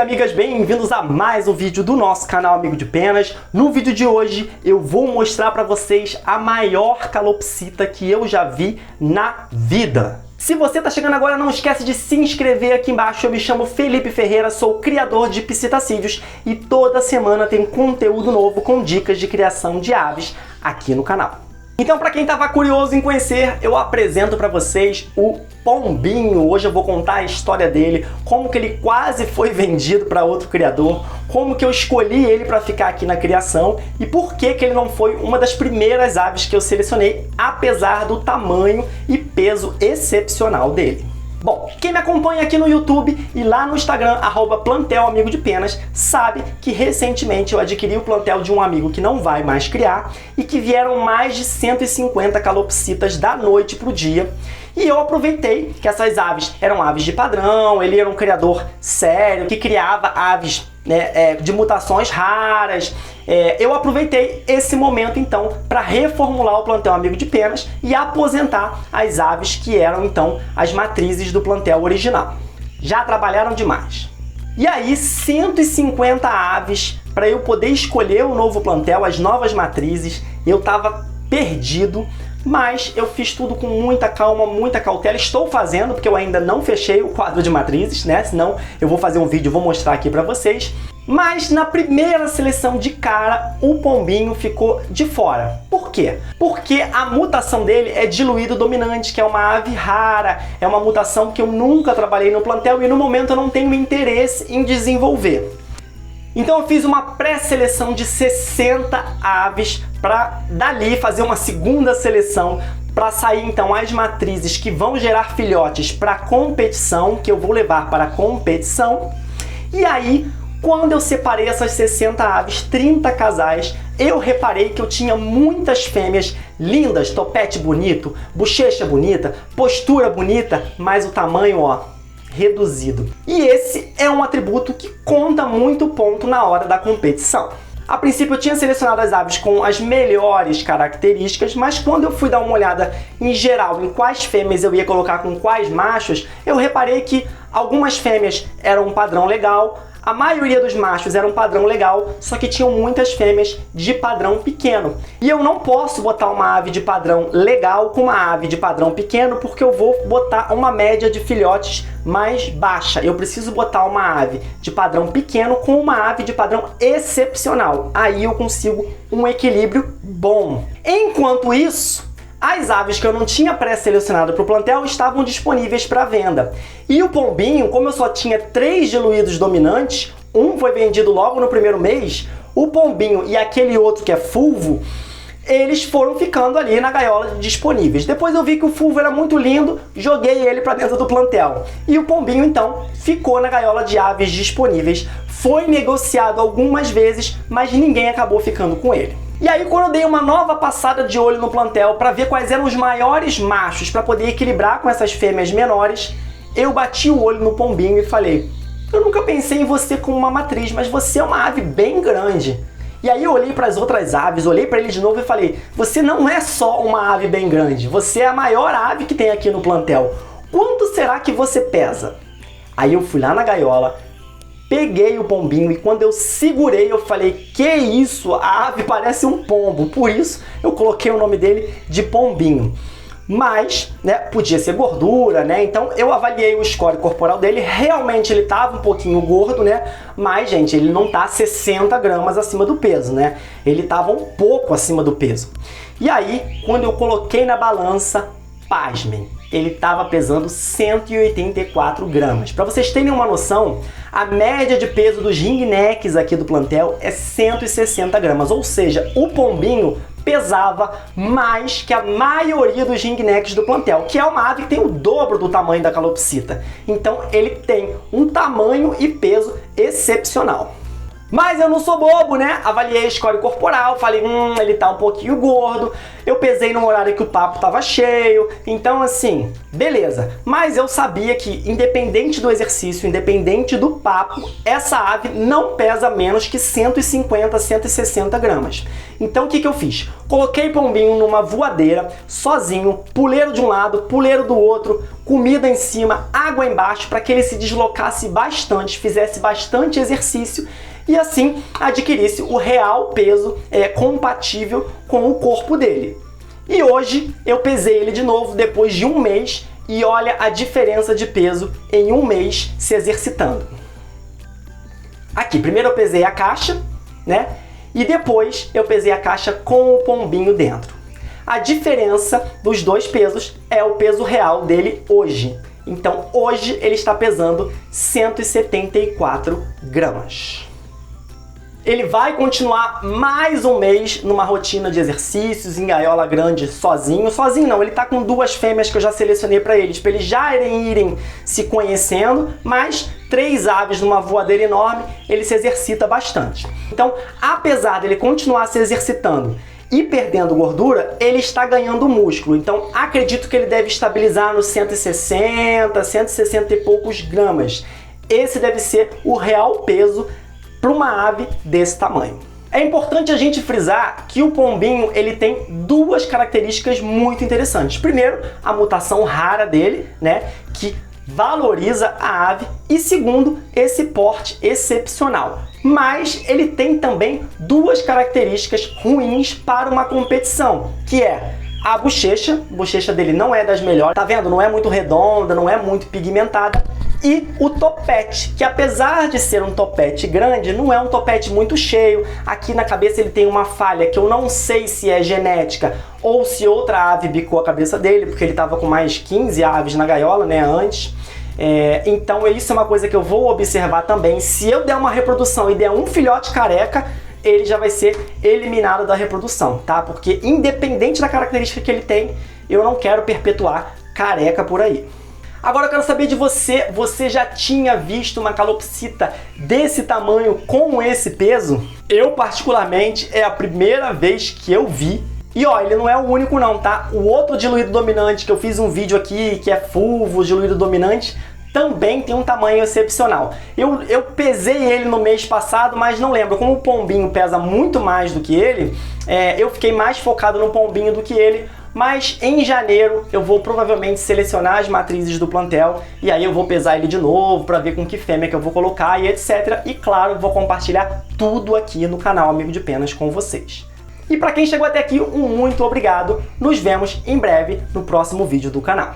amigas, bem-vindos a mais um vídeo do nosso canal Amigo de Penas. No vídeo de hoje eu vou mostrar para vocês a maior calopsita que eu já vi na vida. Se você tá chegando agora, não esquece de se inscrever aqui embaixo. Eu me chamo Felipe Ferreira, sou criador de psitacídeos e toda semana tem conteúdo novo com dicas de criação de aves aqui no canal. Então, para quem estava curioso em conhecer, eu apresento para vocês o Pombinho. Hoje eu vou contar a história dele, como que ele quase foi vendido para outro criador, como que eu escolhi ele para ficar aqui na criação e por que que ele não foi uma das primeiras aves que eu selecionei, apesar do tamanho e peso excepcional dele. Bom, quem me acompanha aqui no YouTube e lá no Instagram, @plantelamigos-de-penas, sabe que recentemente eu adquiri o plantel de um amigo que não vai mais criar e que vieram mais de 150 calopsitas da noite para o dia. E eu aproveitei que essas aves eram aves de padrão, ele era um criador sério, que criava aves de mutações raras. Eu aproveitei esse momento então para reformular o plantel Amigo de Penas e aposentar as aves que eram então as matrizes do plantel original. Já trabalharam demais. E aí 150 aves para eu poder escolher o novo plantel, as novas matrizes. Eu estava perdido, mas eu fiz tudo com muita calma, muita cautela. Estou fazendo, porque eu ainda não fechei o quadro de matrizes, né? Senão eu vou fazer um vídeo e vou mostrar aqui para vocês. Mas na primeira seleção de cara, o Pombinho ficou de fora. Por quê? Porque a mutação dele é diluído dominante, que é uma ave rara, é uma mutação que eu nunca trabalhei no plantel e no momento eu não tenho interesse em desenvolver. Então eu fiz uma pré-seleção de 60 aves para dali fazer uma segunda seleção para sair então as matrizes que vão gerar filhotes para competição, que eu vou levar para a competição. E aí, quando eu separei essas 60 aves, 30 casais, eu reparei que eu tinha muitas fêmeas lindas, topete bonito, bochecha bonita, postura bonita, mas o tamanho, ó, reduzido. E esse é um atributo que conta muito ponto na hora da competição. A princípio eu tinha selecionado as aves com as melhores características, mas quando eu fui dar uma olhada em geral em quais fêmeas eu ia colocar com quais machos, eu reparei que algumas fêmeas eram um padrão legal, a maioria dos machos era um padrão legal, só que tinham muitas fêmeas de padrão pequeno. E eu não posso botar uma ave de padrão legal com uma ave de padrão pequeno, porque eu vou botar uma média de filhotes mais baixa. Eu preciso botar uma ave de padrão pequeno com uma ave de padrão excepcional. Aí eu consigo um equilíbrio bom. Enquanto isso, as aves que eu não tinha pré-selecionado para o plantel estavam disponíveis para venda. E o Pombinho, como eu só tinha 3 diluídos dominantes, um foi vendido logo no primeiro mês, o Pombinho e aquele outro que é fulvo, eles foram ficando ali na gaiola disponíveis. Depois eu vi que o fulvo era muito lindo, joguei ele para dentro do plantel. E o Pombinho então ficou na gaiola de aves disponíveis. Foi negociado algumas vezes, mas ninguém acabou ficando com ele. E aí, quando eu dei uma nova passada de olho no plantel para ver quais eram os maiores machos para poder equilibrar com essas fêmeas menores, eu bati o olho no Pombinho e falei: eu nunca pensei em você como uma matriz, mas você é uma ave bem grande. E aí eu olhei para as outras aves, olhei para ele de novo e falei: você não é só uma ave bem grande, você é a maior ave que tem aqui no plantel. Quanto será que você pesa? Aí eu fui lá na gaiola, peguei o Pombinho e quando eu segurei eu falei: que isso, a ave parece um pombo, por isso eu coloquei o nome dele de Pombinho. Mas, né, podia ser gordura, né, então eu avaliei o score corporal dele, realmente ele tava um pouquinho gordo, né, mas gente, ele não tá 60 gramas acima do peso, né, ele tava um pouco acima do peso. E aí, quando eu coloquei na balança, pasmem, ele estava pesando 184 gramas. Para vocês terem uma noção, a média de peso dos ringnecks aqui do plantel é 160 gramas, ou seja, o Pombinho pesava mais que a maioria dos ringnecks do plantel, que é uma ave que tem o dobro do tamanho da calopsita. Então ele tem um tamanho e peso excepcional. Mas eu não sou bobo, né? Avaliei a score corporal, falei, ele tá um pouquinho gordo. Eu pesei num horário que o papo tava cheio. Então, assim, beleza. Mas eu sabia que, independente do exercício, independente do papo, essa ave não pesa menos que 150, 160 gramas. Então, o que eu fiz? Coloquei o pombinho numa voadeira, sozinho, puleiro de um lado, puleiro do outro, comida em cima, água embaixo, para que ele se deslocasse bastante, fizesse bastante exercício e assim adquirisse o real peso compatível com o corpo dele. E hoje eu pesei ele de novo depois de um mês e olha a diferença de peso em um mês se exercitando. Aqui, primeiro eu pesei a caixa, né? E depois eu pesei a caixa com o pombinho dentro. A diferença dos dois pesos é o peso real dele hoje. Então hoje ele está pesando 174 gramas. Ele vai continuar mais um mês numa rotina de exercícios em gaiola grande sozinho. Sozinho não, ele tá com duas fêmeas que eu já selecionei para eles já irem se conhecendo, mas 3 aves numa voadeira enorme, ele se exercita bastante. Então, apesar dele continuar se exercitando e perdendo gordura, ele está ganhando músculo. Então, acredito que ele deve estabilizar nos 160, 160 e poucos gramas. Esse deve ser o real peso para uma ave desse tamanho. É importante a gente frisar que o pombinho ele tem duas características muito interessantes. Primeiro, a mutação rara dele, né, que valoriza a ave, e segundo, esse porte excepcional. Mas ele tem também duas características ruins para uma competição, que é a bochecha dele não é das melhores, tá vendo? Não é muito redonda, não é muito pigmentada. E o topete, que apesar de ser um topete grande, não é um topete muito cheio. Aqui na cabeça ele tem uma falha que eu não sei se é genética ou se outra ave bicou a cabeça dele, porque ele estava com mais 15 aves na gaiola, né, antes. Então isso é uma coisa que eu vou observar também. Se eu der uma reprodução e der um filhote careca, ele já vai ser eliminado da reprodução, tá? Porque independente da característica que ele tem, eu não quero perpetuar careca por aí. Agora eu quero saber de você, você já tinha visto uma calopsita desse tamanho com esse peso? Eu particularmente é a primeira vez que eu vi. E ó, ele não é o único não, tá? O outro diluído dominante que eu fiz um vídeo aqui, que é fulvo, diluído dominante, também tem um tamanho excepcional. Eu pesei ele no mês passado, mas não lembro. Como o pombinho pesa muito mais do que ele, eu fiquei mais focado no pombinho do que ele. Mas em janeiro eu vou provavelmente selecionar as matrizes do plantel e aí eu vou pesar ele de novo para ver com que fêmea que eu vou colocar e etc. E claro, vou compartilhar tudo aqui no canal Amigo de Penas com vocês. E para quem chegou até aqui, um muito obrigado. Nos vemos em breve no próximo vídeo do canal.